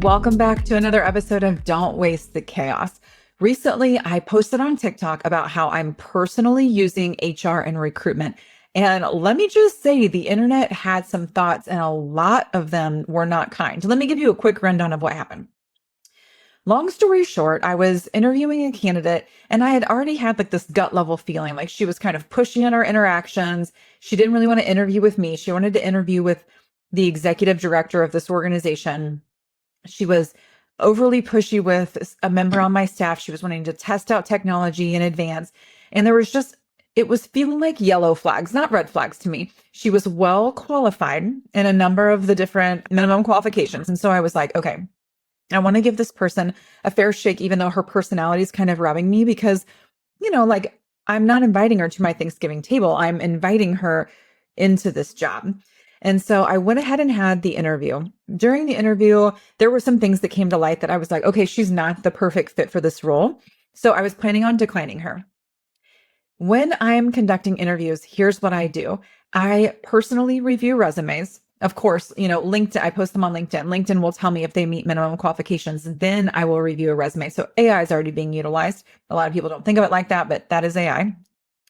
Welcome back to another episode of Don't Waste the Chaos. Recently, I posted on TikTok about how I'm personally using HR and recruitment. And let me just say, the internet had some thoughts and a lot of them were not kind. Let me give you a quick rundown of what happened. Long story short, I was interviewing a candidate and I had already had like this gut level feeling like she was kind of pushy in our interactions. She didn't really want to interview with me. She wanted to interview with the executive director of this organization. She was overly pushy with a member on my staff. She was wanting to test out technology in advance. And it was feeling like yellow flags, not red flags to me. She was well qualified in a number of the different minimum qualifications. And so I was like, okay, I want to give this person a fair shake, even though her personality is kind of rubbing me because, like I'm not inviting her to my Thanksgiving table. I'm inviting her into this job. And so I went ahead and had the interview. During the interview, there were some things that came to light that I was like, okay, she's not the perfect fit for this role. So I was planning on declining her. When I'm conducting interviews, here's what I do. I personally review resumes. Of course, LinkedIn, I post them on LinkedIn. LinkedIn will tell me if they meet minimum qualifications. Then I will review a resume. So AI is already being utilized. A lot of people don't think of it like that, but that is AI.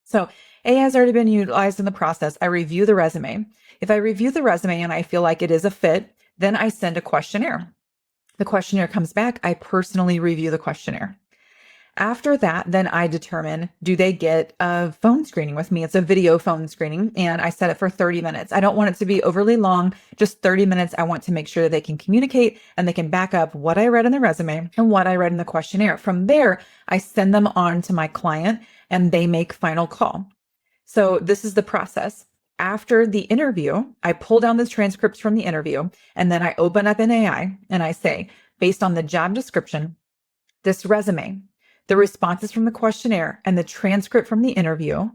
So AI has already been utilized in the process. I review the resume. If I review the resume and I feel like it is a fit, then I send a questionnaire. The questionnaire comes back. I personally review the questionnaire. After that, then I determine, do they get a phone screening with me? It's a video phone screening, and I set it for 30 minutes. I don't want it to be overly long, just 30 minutes. I want to make sure that they can communicate and they can back up what I read in the resume and what I read in the questionnaire. From there, I send them on to my client and they make final call. So this is the process. After the interview, I pull down the transcripts from the interview, and then I open up an AI and I say, based on the job description, this resume, the responses from the questionnaire, and the transcript from the interview,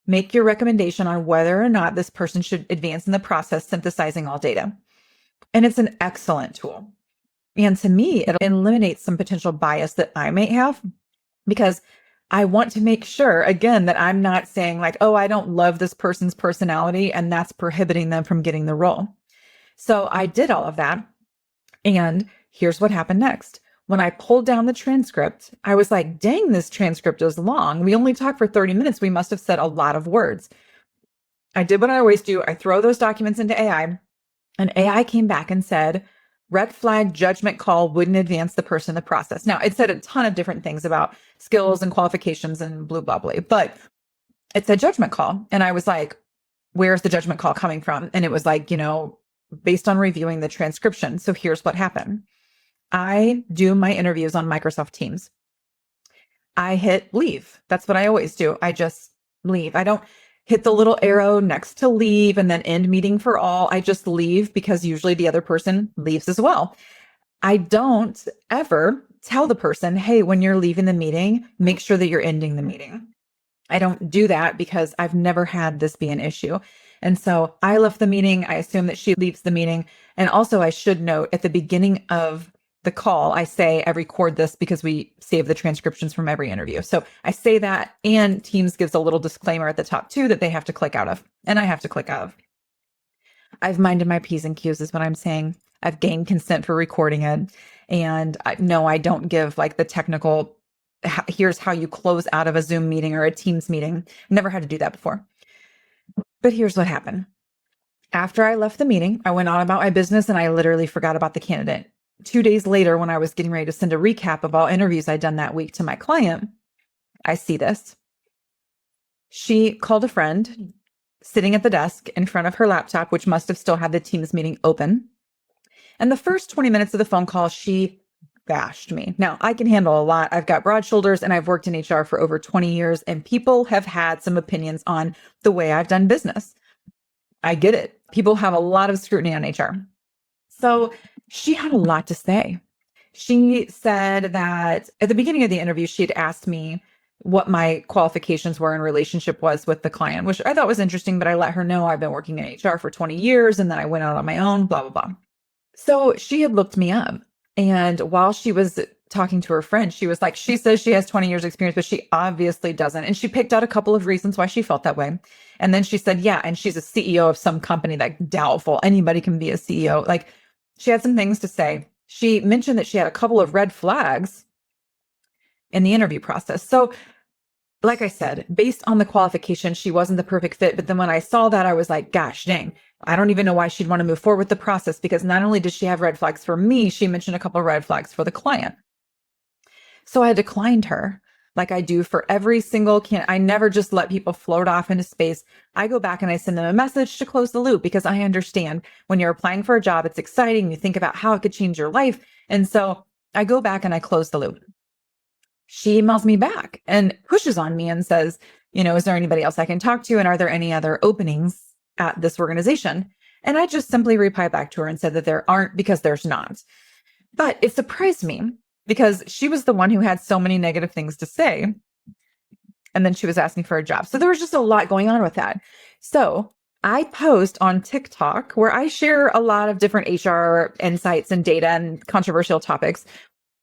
make your recommendation on whether or not this person should advance in the process, synthesizing all data. And it's an excellent tool. And to me, it eliminates some potential bias that I may have because I want to make sure, again, that I'm not saying like, oh, I don't love this person's personality and that's prohibiting them from getting the role. So I did all of that. And here's what happened next. When I pulled down the transcript, I was like, dang, this transcript is long. We only talked for 30 minutes. We must have said a lot of words. I did what I always do. I throw those documents into AI, and AI came back and said, red flag judgment call wouldn't advance the person in the process. Now, it said a ton of different things about skills and qualifications and blah, blah, blah, but it said judgment call. And I was like, where's the judgment call coming from? And it was like, based on reviewing the transcription. So here's what happened. I do my interviews on Microsoft Teams. I hit leave. That's what I always do. I just leave. I don't hit the little arrow next to leave and then end meeting for all. I just leave because usually the other person leaves as well. I don't ever tell the person, hey, when you're leaving the meeting, make sure that you're ending the meeting. I don't do that because I've never had this be an issue. And so I left the meeting. I assume that she leaves the meeting. And also I should note at the beginning of the call, I say I record this because we save the transcriptions from every interview. So I say that, and Teams gives a little disclaimer at the top too that they have to click out of, and I have to click out of. I've minded my P's and Q's is what I'm saying. I've gained consent for recording it. And no, I don't give like the technical, here's how you close out of a Zoom meeting or a Teams meeting. Never had to do that before. But here's what happened. After I left the meeting, I went on about my business and I literally forgot about the candidate. 2 days later, when I was getting ready to send a recap of all interviews I'd done that week to my client, I see this. She called a friend sitting at the desk in front of her laptop, which must have still had the Teams meeting open. And the first 20 minutes of the phone call, she bashed me. Now, I can handle a lot. I've got broad shoulders and I've worked in HR for over 20 years, and people have had some opinions on the way I've done business. I get it. People have a lot of scrutiny on HR. So she had a lot to say. She said that at the beginning of the interview, she'd asked me what my qualifications were and relationship was with the client, which I thought was interesting, but I let her know I've been working in HR for 20 years and then I went out on my own, blah, blah, blah. So she had looked me up. And while she was talking to her friend, she was like, she says she has 20 years experience, but she obviously doesn't. And she picked out a couple of reasons why she felt that way. And then she said, yeah, and she's a CEO of some company, like doubtful. Anybody can be a CEO. Like, she had some things to say. she mentioned that she had a couple of red flags in the interview process. So, like I said, based on the qualification, she wasn't the perfect fit. But then when I saw that, I was like, gosh, dang, I don't even know why she'd want to move forward with the process, because not only did she have red flags for me, she mentioned a couple of red flags for the client. So I declined her, like I do for every single I never just let people float off into space. I go back and I send them a message to close the loop, because I understand when you're applying for a job, it's exciting. You think about how it could change your life. And so I go back and I close the loop. She emails me back and pushes on me and says, is there anybody else I can talk to? And are there any other openings at this organization? And I just simply replied back to her and said that there aren't, because there's not. But it surprised me, because she was the one who had so many negative things to say. And then she was asking for a job. So there was just a lot going on with that. So I post on TikTok where I share a lot of different HR insights and data and controversial topics.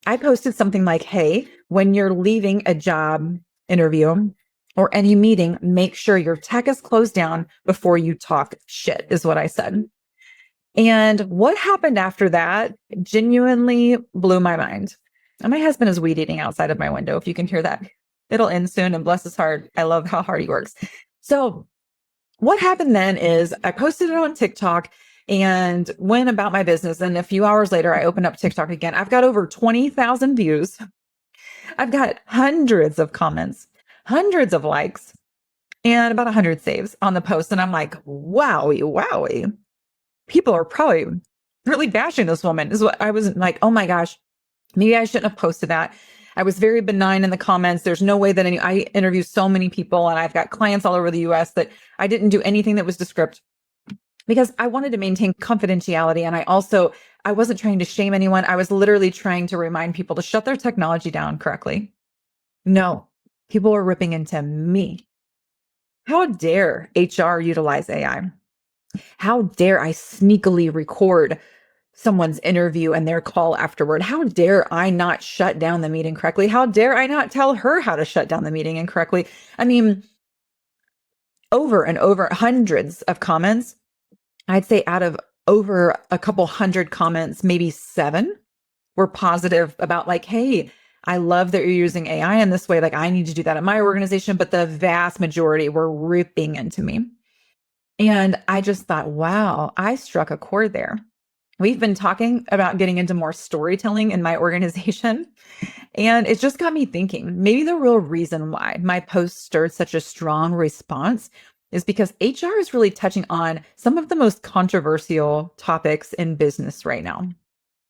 I posted something like, hey, when you're leaving a job interview or any meeting, make sure your tech is closed down before you talk shit, is what I said. And what happened after that genuinely blew my mind. And my husband is weed eating outside of my window, if you can hear that. It'll end soon, and bless his heart, I love how hard he works. So what happened then is I posted it on TikTok and went about my business. And a few hours later, I opened up TikTok again. I've got over 20,000 views. I've got hundreds of comments, hundreds of likes, and about 100 saves on the post. And I'm like, wowie. People are probably really bashing this woman. Is what I was like, oh my gosh, maybe I shouldn't have posted that. I was very benign in the comments. There's no way that I interview so many people, and I've got clients all over the US, that I didn't do anything that was descriptive, because I wanted to maintain confidentiality. And I wasn't trying to shame anyone. I was literally trying to remind people to shut their technology down correctly. No, people are ripping into me. How dare HR utilize AI? How dare I sneakily record someone's interview and their call afterward? How dare I not shut down the meeting correctly? How dare I not tell her how to shut down the meeting incorrectly? I mean, over and over, hundreds of comments. I'd say out of over a couple hundred comments, maybe 7 were positive about like, hey, I love that you're using AI in this way. Like, I need to do that in my organization. But the vast majority were ripping into me. And I just thought, wow, I struck a chord there. We've been talking about getting into more storytelling in my organization. And it just got me thinking, maybe the real reason why my post stirred such a strong response is because HR is really touching on some of the most controversial topics in business right now.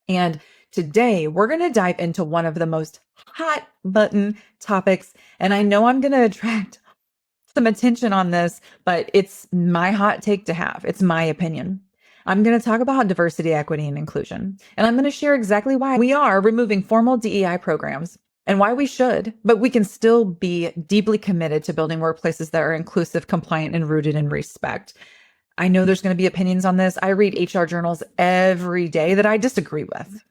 And today we're going to dive into one of the most hot button topics. And I know I'm going to attract some attention on this, but it's my hot take to have. It's my opinion. I'm going to talk about diversity, equity, and inclusion. And I'm going to share exactly why we are removing formal DEI programs and why we should, but we can still be deeply committed to building workplaces that are inclusive, compliant, and rooted in respect. I know there's going to be opinions on this. I read HR journals every day that I disagree with.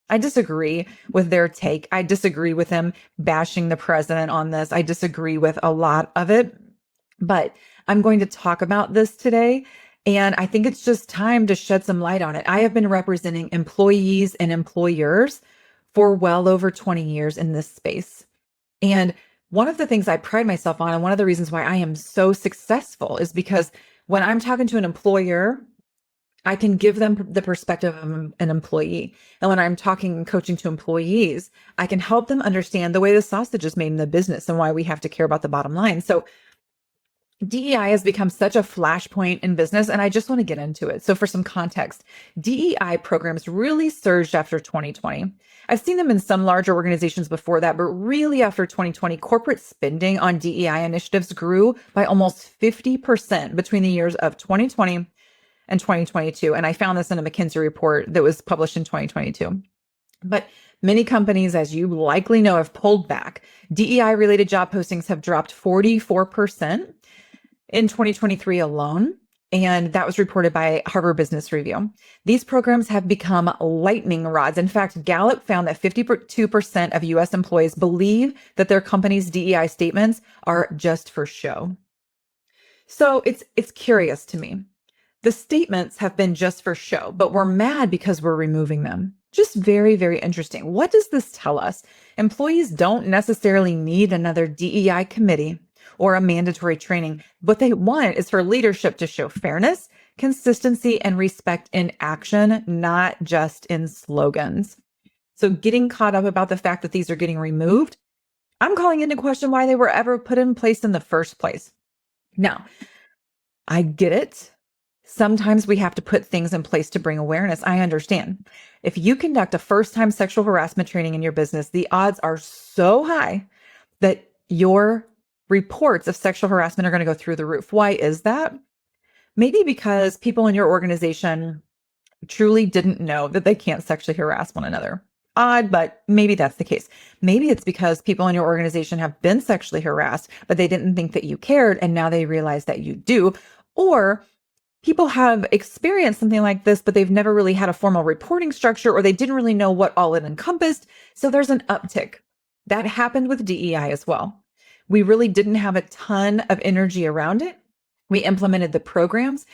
I disagree with their take. I disagree with them bashing the president on this. I disagree with a lot of it, but I'm going to talk about this today. And I think it's just time to shed some light on it. I have been representing employees and employers for well over 20 years in this space. And one of the things I pride myself on, and one of the reasons why I am so successful, is because when I'm talking to an employer, I can give them the perspective of an employee. And when I'm talking and coaching to employees, I can help them understand the way the sausage is made in the business and why we have to care about the bottom line. So DEI has become such a flashpoint in business, and I just want to get into it. So for some context, DEI programs really surged after 2020. I've seen them in some larger organizations before that, but really after 2020, corporate spending on DEI initiatives grew by almost 50% between the years of 2020 and 2022. And I found this in a McKinsey report that was published in 2022. But many companies, as you likely know, have pulled back. DEI-related job postings have dropped 44% in 2023 alone, and that was reported by Harvard Business Review. These programs have become lightning rods. In fact, Gallup found that 52% of U.S. employees believe that their company's DEI statements are just for show. So it's curious to me. The statements have been just for show, but we're mad because we're removing them. Just very, very interesting. What does this tell us? Employees don't necessarily need another DEI committee or a mandatory training. What they want is for leadership to show fairness, consistency, and respect in action, not just in slogans. So getting caught up about the fact that these are getting removed, I'm calling into question why they were ever put in place in the first place. Now, I get it. Sometimes we have to put things in place to bring awareness. I understand. If you conduct a first-time sexual harassment training in your business, the odds are so high that your reports of sexual harassment are going to go through the roof. Why is that? Maybe because people in your organization truly didn't know that they can't sexually harass one another. Odd, but maybe that's the case. Maybe it's because people in your organization have been sexually harassed, but they didn't think that you cared, and now they realize that you do. Or people have experienced something like this, but they've never really had a formal reporting structure, or they didn't really know what all it encompassed. So there's an uptick. That happened with DEI as well. We really didn't have a ton of energy around it. We implemented the programs.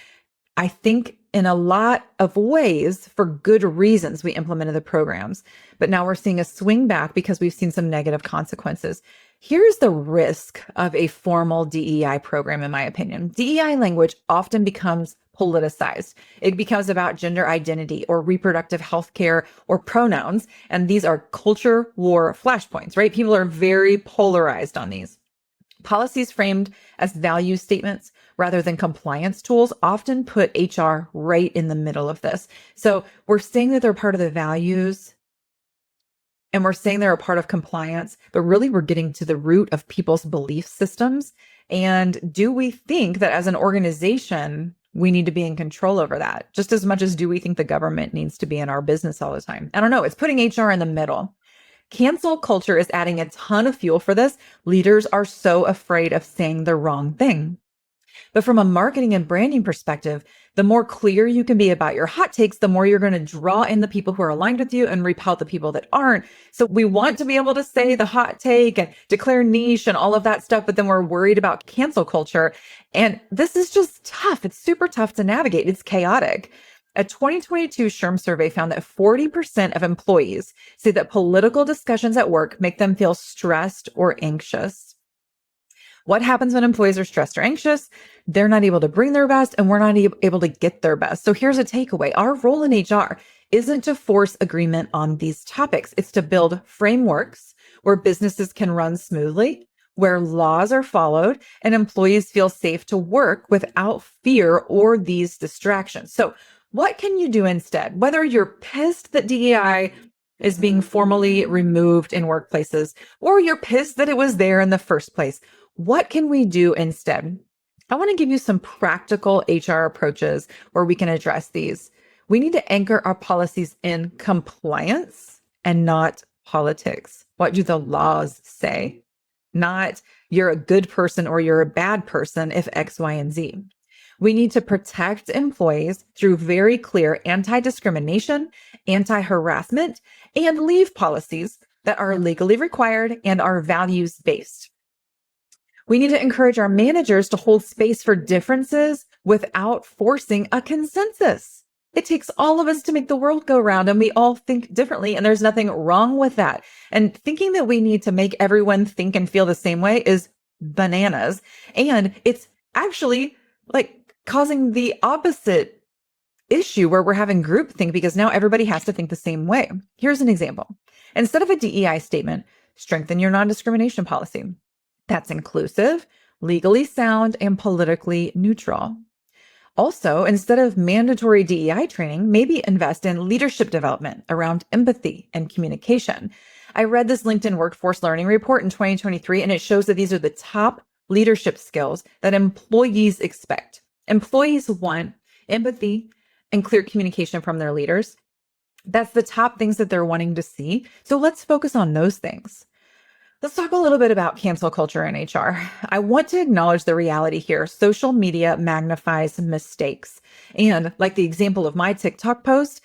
I think in a lot of ways, for good reasons, we implemented the programs. But now we're seeing a swing back because we've seen some negative consequences. Here's the risk of a formal DEI program, in my opinion. DEI language often becomes politicized. It becomes about gender identity or reproductive health care or pronouns. And these are culture war flashpoints, right? People are very polarized on these. Policies framed as value statements rather than compliance tools often put HR right in the middle of this. So we're saying that they're part of the values and we're saying they're a part of compliance, but really we're getting to the root of people's belief systems. And do we think that as an organization, we need to be in control over that? Just as much as do we think the government needs to be in our business all the time? I don't know. It's putting HR in the middle. Cancel culture is adding a ton of fuel for this. Leaders are so afraid of saying the wrong thing. But from a marketing and branding perspective, the more clear you can be about your hot takes, the more you're going to draw in the people who are aligned with you and repel the people that aren't. So we want to be able to say the hot take and declare niche and all of that stuff, but then we're worried about cancel culture. And this is just tough. It's super tough to navigate. It's chaotic. A 2022 SHRM survey found that 40% of employees say that political discussions at work make them feel stressed or anxious. What happens when employees are stressed or anxious? They're not able to bring their best, and we're not able to get their best. So here's a takeaway. Our role in HR isn't to force agreement on these topics. It's to build frameworks where businesses can run smoothly, where laws are followed, and employees feel safe to work without fear or these distractions. So what can you do instead? Whether you're pissed that DEI is being formally removed in workplaces, or you're pissed that it was there in the first place, what can we do instead? I want to give you some practical HR approaches where we can address these. We need to anchor our policies in compliance and not politics. What do the laws say? Not you're a good person or you're a bad person if X, Y, and Z. We need to protect employees through very clear anti-discrimination, anti-harassment, and leave policies that are legally required and are values-based. We need to encourage our managers to hold space for differences without forcing a consensus. It takes all of us to make the world go round, and we all think differently, and there's nothing wrong with that. And thinking that we need to make everyone think and feel the same way is bananas. And it's actually like causing the opposite issue where we're having groupthink because now everybody has to think the same way. Here's an example. Instead of a DEI statement, strengthen your non-discrimination policy. That's inclusive, legally sound, and politically neutral. Also, instead of mandatory DEI training, maybe invest in leadership development around empathy and communication. I read this LinkedIn Workforce Learning Report in 2023, and it shows that these are the top leadership skills that employees expect. Employees want empathy and clear communication from their leaders. That's the top things that they're wanting to see. So let's focus on those things. Let's talk a little bit about cancel culture in HR. I want to acknowledge the reality here. Social media magnifies mistakes. And like the example of my TikTok post,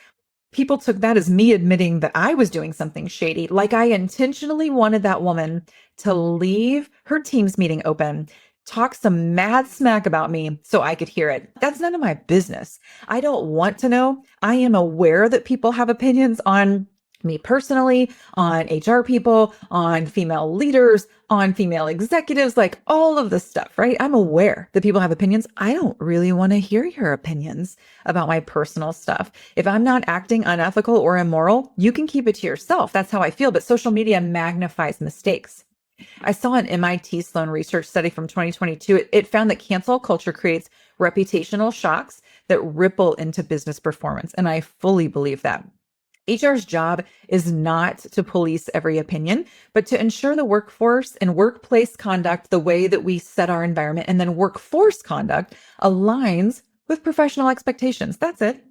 people took that as me admitting that I was doing something shady. Like I intentionally wanted that woman to leave her Teams meeting open talk some mad smack about me so I could hear it. That's none of my business. I don't want to know. I am aware that people have opinions on me personally, on HR people, on female leaders, on female executives, like all of this stuff, right? I'm aware that people have opinions. I don't really want to hear your opinions about my personal stuff. If I'm not acting unethical or immoral, you can keep it to yourself. That's how I feel. But social media magnifies mistakes. I saw an MIT Sloan research study from 2022. It found that cancel culture creates reputational shocks that ripple into business performance. And I fully believe that. HR's job is not to police every opinion, but to ensure the workforce and workplace conduct, the way that we set our environment, and then workforce conduct aligns with professional expectations. That's it.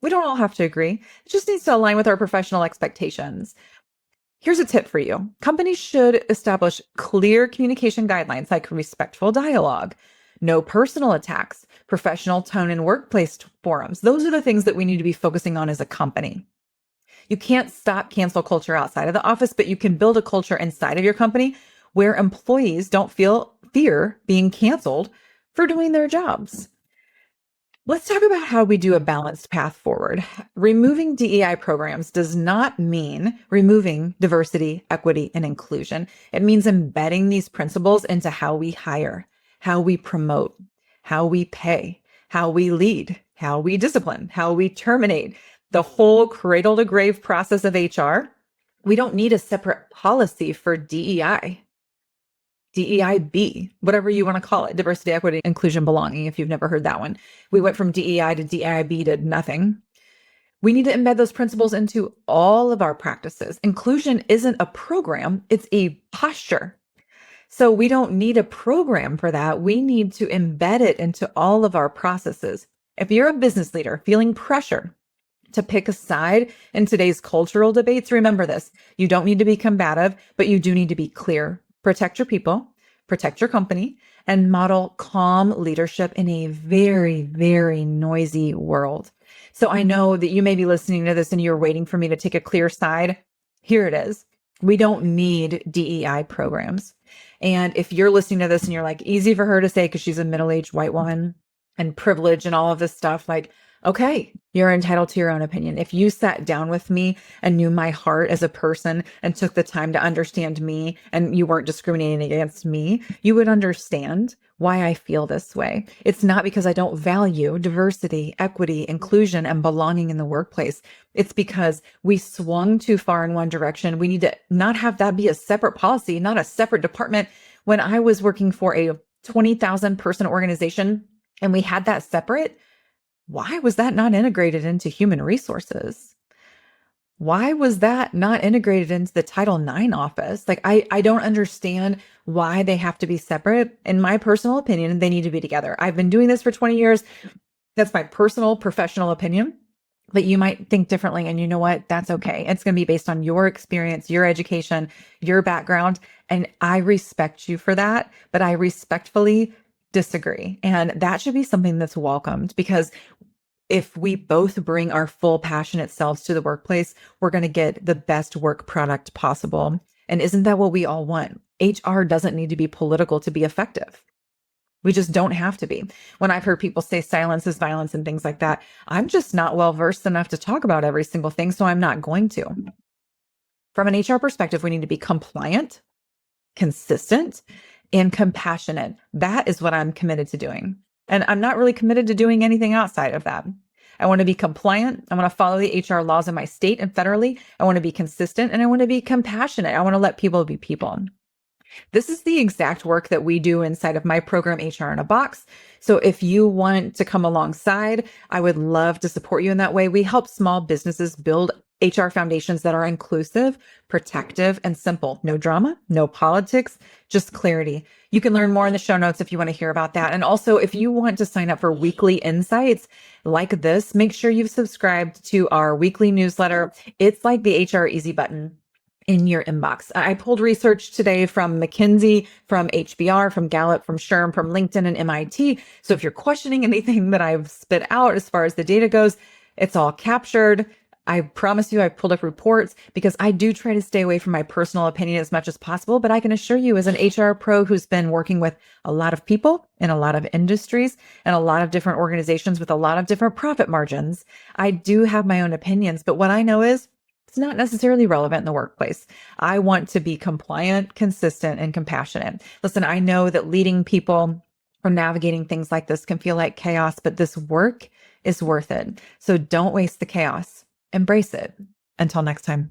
We don't all have to agree. It just needs to align with our professional expectations. Here's a tip for you. Companies should establish clear communication guidelines like respectful dialogue, no personal attacks, professional tone in workplace forums. Those are the things that we need to be focusing on as a company. You can't stop cancel culture outside of the office, but you can build a culture inside of your company where employees don't feel fear being canceled for doing their jobs. Let's talk about how we do a balanced path forward. Removing DEI programs does not mean removing diversity, equity, and inclusion. It means embedding these principles into how we hire, how we promote, how we pay, how we lead, how we discipline, how we terminate. The whole cradle to grave process of HR. We don't need a separate policy for DEI. DEIB, whatever you want to call it, diversity, equity, inclusion, belonging, if you've never heard that one. We went from DEI to DEIB to nothing. We need to embed those principles into all of our practices. Inclusion isn't a program, it's a posture. So we don't need a program for that. We need to embed it into all of our processes. If you're a business leader feeling pressure to pick a side in today's cultural debates, remember this. You don't need to be combative, but you do need to be clear. Protect your people, protect your company, and model calm leadership in a very, very noisy world. So I know that you may be listening to this and you're waiting for me to take a clear side. Here it is. We don't need DEI programs. And if you're listening to this and you're like, easy for her to say because she's a middle-aged white woman and privilege and all of this stuff, like, okay, you're entitled to your own opinion. If you sat down with me and knew my heart as a person and took the time to understand me and you weren't discriminating against me, you would understand why I feel this way. It's not because I don't value diversity, equity, inclusion, and belonging in the workplace. It's because we swung too far in one direction. We need to not have that be a separate policy, not a separate department. When I was working for a 20,000 person organization and we had that separate, why was that not integrated into human resources? Why was that not integrated into the Title IX office? Like, I don't understand why they have to be separate. In my personal opinion, they need to be together. I've been doing this for 20 years. That's my personal, professional opinion. But you might think differently. And you know what? That's okay. It's going to be based on your experience, your education, your background. And I respect you for that. But I respectfully disagree. And that should be something that's welcomed, because if we both bring our full passionate selves to the workplace, we're going to get the best work product possible. And isn't that what we all want? HR doesn't need to be political to be effective. We just don't have to be. When I've heard people say silence is violence and things like that, I'm just not well versed enough to talk about every single thing, so I'm not going to. From an HR perspective, we need to be compliant, consistent, and compassionate. That is what I'm committed to doing. And I'm not really committed to doing anything outside of that. I want to be compliant. I want to follow the HR laws in my state and federally. I want to be consistent, and I want to be compassionate. I want to let people be people. This is the exact work that we do inside of my program, HR in a Box. So if you want to come alongside, I would love to support you in that way. We help small businesses build HR foundations that are inclusive, protective, and simple. No drama, no politics, just clarity. You can learn more in the show notes if you want to hear about that. And also, if you want to sign up for weekly insights like this, make sure you've subscribed to our weekly newsletter. It's like the HR Easy button in your inbox. I pulled research today from McKinsey, from HBR, from Gallup, from SHRM, from LinkedIn, and MIT. So if you're questioning anything that I've spit out as far as the data goes, it's all captured. I promise you, I pulled up reports because I do try to stay away from my personal opinion as much as possible. But I can assure you, as an HR pro who's been working with a lot of people in a lot of industries and a lot of different organizations with a lot of different profit margins, I do have my own opinions. But what I know is it's not necessarily relevant in the workplace. I want to be compliant, consistent, and compassionate. Listen, I know that leading people or navigating things like this can feel like chaos, but this work is worth it. So don't waste the chaos. Embrace it. Until next time.